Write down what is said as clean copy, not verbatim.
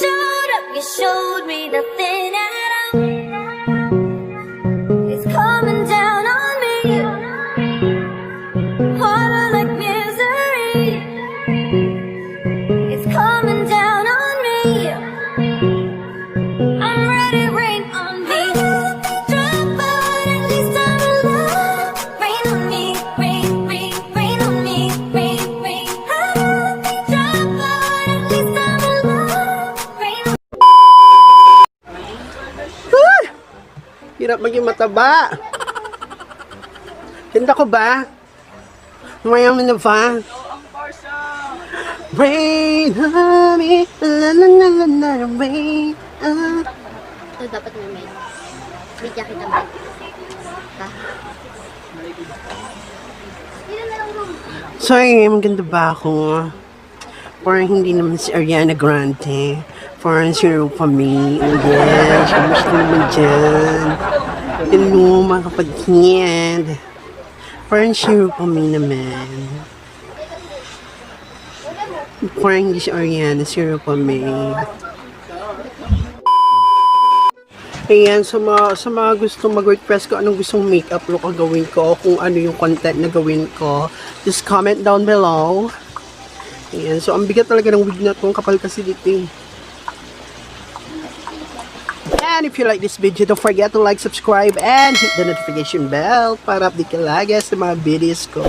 showed up, you showed me nothing at all. It's coming down on me, harder like misery. It's coming down on me. I'm ready, rain on me. Drop out, at least I'm alive. Rain on me, rain, rain, rain on me, rain, rain. Drop out, at least I'm alive. Rain on Hirap maging mataba. Ganda ko ba? Mayaman na ba? Rain on me, la la la la la, rain on. Ito dapat may may jacket ang may. Ha? So, ayun, maganda ba ako? Parang hindi naman si Ariana Grande. Parang si Ruffa me. Yes, gusto naman dyan. Hello, mga kapatid. Parang si Ruffa me naman. Parang hindi si Ariana, si Ruffa me. Ayan, sa mga gustong mag-request ko anong gustong makeup look ang gawin ko, kung ano yung content na gawin ko, just comment down below. Ayan, so ang bigat talaga ng wig na to, kapal kasi dito eh. And if you like this video, don't forget to like, subscribe, and hit the notification bell para update ka lagi sa mga videos ko.